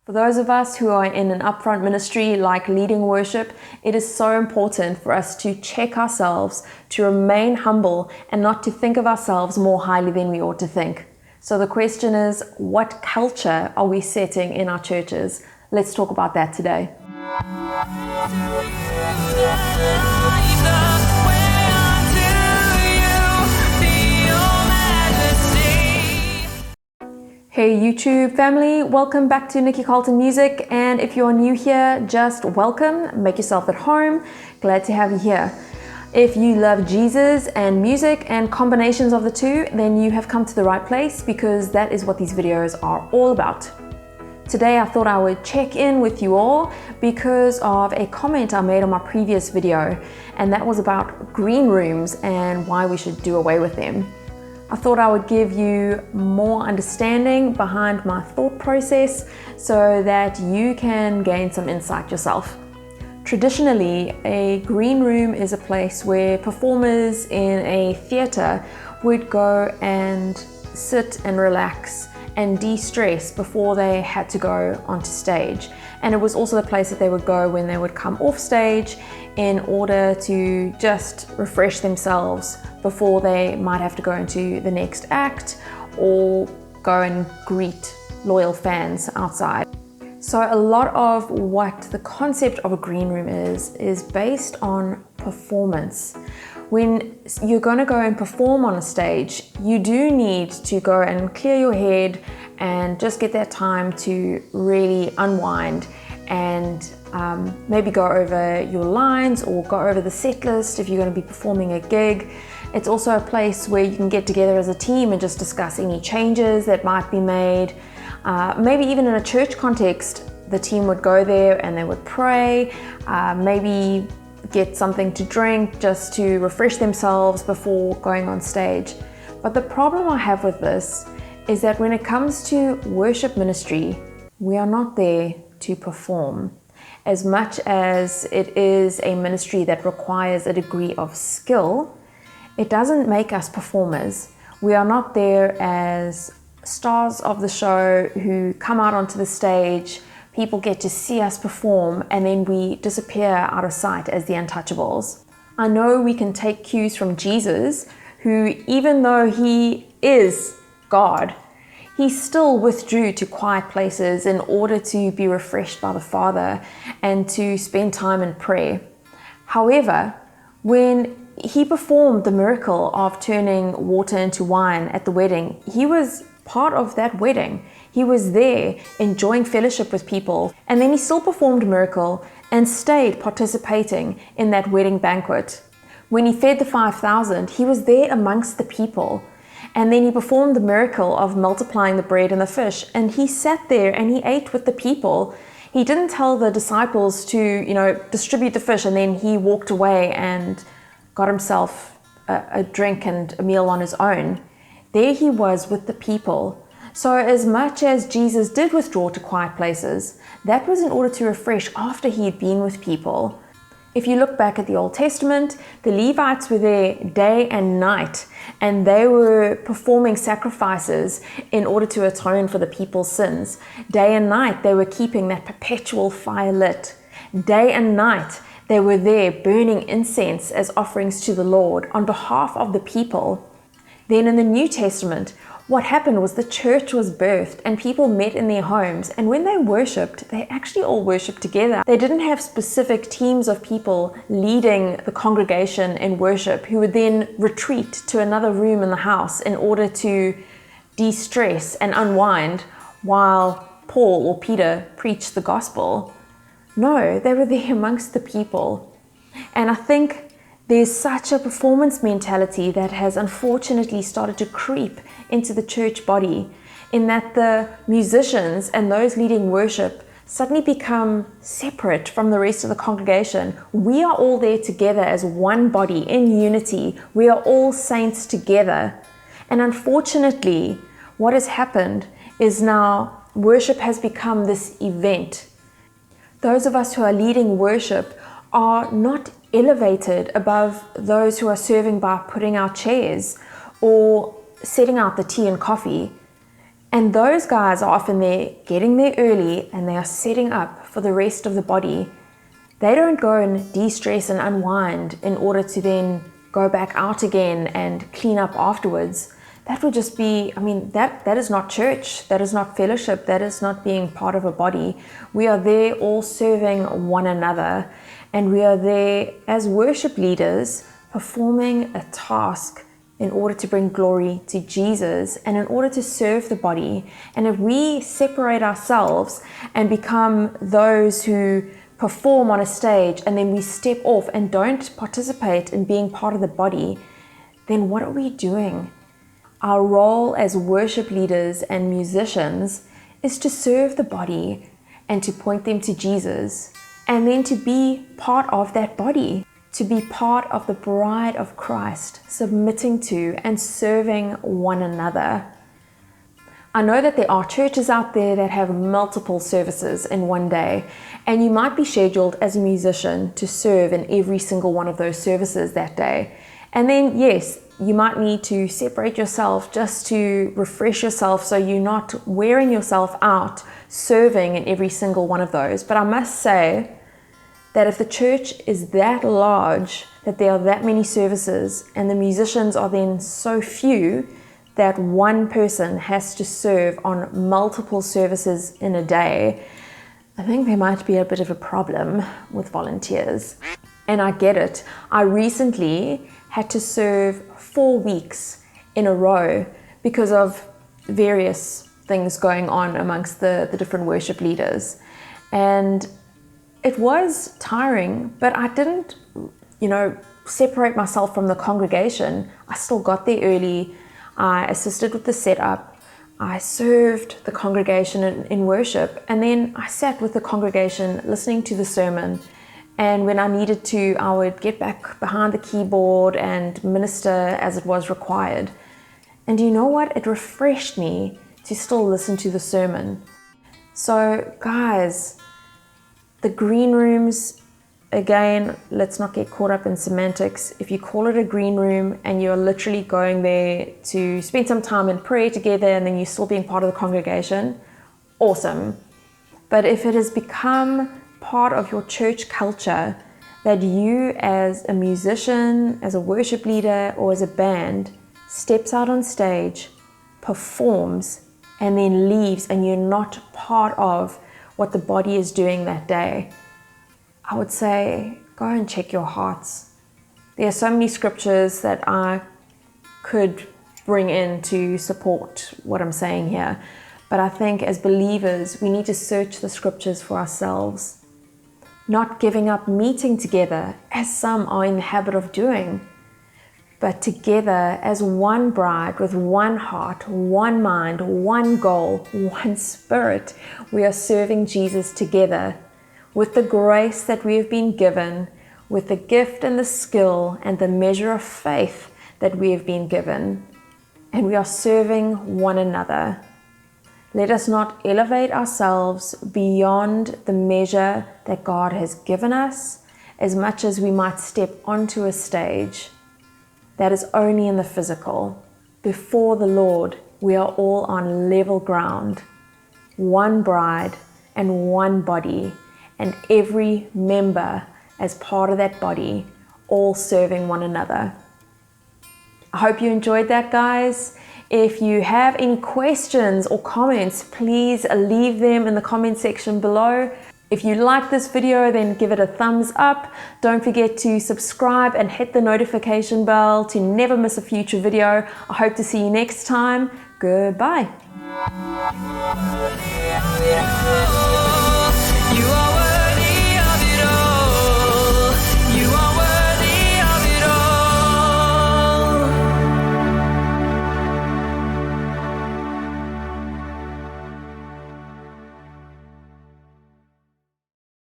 For those of us who are in an upfront ministry like leading worship, it is so important for us to check ourselves, to remain humble, and not to think of ourselves more highly than we ought to think. So the question is, what culture are we setting in our churches? Let's talk about that today. Hey YouTube family, welcome back to Nikki Carlton Music, and if you're new here, just welcome, make yourself at home, glad to have you here. If you love Jesus and music and combinations of the two, then you have come to the right place because that is what these videos are all about. Today I thought I would check in with you all because of a comment I made on my previous video, and that was about green rooms and why we should do away with them. I thought I would give you more understanding behind my thought process so that you can gain some insight yourself. Traditionally, a green room is a place where performers in a theatre would go and sit and relax and de-stress before they had to go onto stage. And it was also the place that they would go when they would come off stage in order to just refresh themselves before they might have to go into the next act or go and greet loyal fans outside. So a lot of what the concept of a green room is based on performance. When you're going to go and perform on a stage, you do need to go and clear your head and just get that time to really unwind and maybe go over your lines or go over the set list if you're going to be performing a gig. It's also a place where you can get together as a team and just discuss any changes that might be made. Maybe even in a church context, the team would go there and they would pray, maybe get something to drink just to refresh themselves before going on stage. But the problem I have with this is that when it comes to worship ministry, we are not there to perform. As much as it is a ministry that requires a degree of skill, it doesn't make us performers. We are not there as stars of the show who come out onto the stage, people get to see us perform, and then we disappear out of sight as the untouchables. I know we can take cues from Jesus, who, even though he is God, he still withdrew to quiet places in order to be refreshed by the Father and to spend time in prayer. However, when he performed the miracle of turning water into wine at the wedding, he was part of that wedding. He was there enjoying fellowship with people, and then he still performed a miracle and stayed participating in that wedding banquet. When he fed the 5,000, he was there amongst the people. And then he performed the miracle of multiplying the bread and the fish, and he sat there and he ate with the people. He didn't tell the disciples to, distribute the fish, and then he walked away and got himself a drink and a meal on his own. There he was with the people. So as much as Jesus did withdraw to quiet places, that was in order to refresh after he had been with people. If you look back at the Old Testament, the Levites were there day and night, and they were performing sacrifices in order to atone for the people's sins. Day and night, they were keeping that perpetual fire lit. Day and night, they were there burning incense as offerings to the Lord on behalf of the people. Then in the New Testament, what happened was the church was birthed and people met in their homes, and when they worshipped, they actually all worshipped together. They didn't have specific teams of people leading the congregation in worship who would then retreat to another room in the house in order to de-stress and unwind while Paul or Peter preached the gospel. No, they were there amongst the people. And I think there's such a performance mentality that has unfortunately started to creep into the church body, in that the musicians and those leading worship suddenly become separate from the rest of the congregation. We are all there together as one body in unity. We are all saints together. And unfortunately, what has happened is now worship has become this event. Those of us who are leading worship are not elevated above those who are serving by putting out chairs or setting out the tea and coffee. And those guys are often there, getting there early, and they are setting up for the rest of the body. They don't go and de-stress and unwind in order to then go back out again and clean up afterwards. That would just be, that is not church. That is not fellowship. That is not being part of a body. We are there all serving one another, and we are there as worship leaders performing a task in order to bring glory to Jesus and in order to serve the body. And if we separate ourselves and become those who perform on a stage and then we step off and don't participate in being part of the body, then what are we doing? Our role as worship leaders and musicians is to serve the body and to point them to Jesus, and then to be part of that body, to be part of the bride of Christ, submitting to and serving one another. I know that there are churches out there that have multiple services in one day, and you might be scheduled as a musician to serve in every single one of those services that day. And then, yes, you might need to separate yourself just to refresh yourself so you're not wearing yourself out serving in every single one of those. But I must say that if the church is that large, that there are that many services, and the musicians are then so few that one person has to serve on multiple services in a day, I think there might be a bit of a problem with volunteers. And I get it. I recently had to serve 4 weeks in a row because of various things going on amongst the different worship leaders. And it was tiring, but I didn't, separate myself from the congregation. I still got there early. I assisted with the setup. I served the congregation in worship. And then I sat with the congregation listening to the sermon. And when I needed to, I would get back behind the keyboard and minister as it was required. And you know what? It refreshed me to still listen to the sermon. So guys, the green rooms, again, let's not get caught up in semantics. If you call it a green room and you're literally going there to spend some time in prayer together and then you're still being part of the congregation, awesome. But if it has become part of your church culture that you as a musician, as a worship leader, or as a band steps out on stage, performs, and then leaves, and you're not part of what the body is doing that day, I would say go and check your hearts. There are so many scriptures that I could bring in to support what I'm saying here, but I think as believers we need to search the scriptures for ourselves. Not giving up meeting together, as some are in the habit of doing, but together as one bride with one heart, one mind, one goal, one spirit. We are serving Jesus together with the grace that we have been given, with the gift and the skill and the measure of faith that we have been given, and we are serving one another. Let us not elevate ourselves beyond the measure that God has given us, as much as we might step onto a stage. That is only in the physical. Before the Lord, we are all on level ground, one bride and one body, and every member as part of that body, all serving one another. I hope you enjoyed that, guys. If you have any questions or comments, please leave them in the comment section below. If you like this video, then give it a thumbs up. Don't forget to subscribe and hit the notification bell to never miss a future video. I hope to see you next time. Goodbye.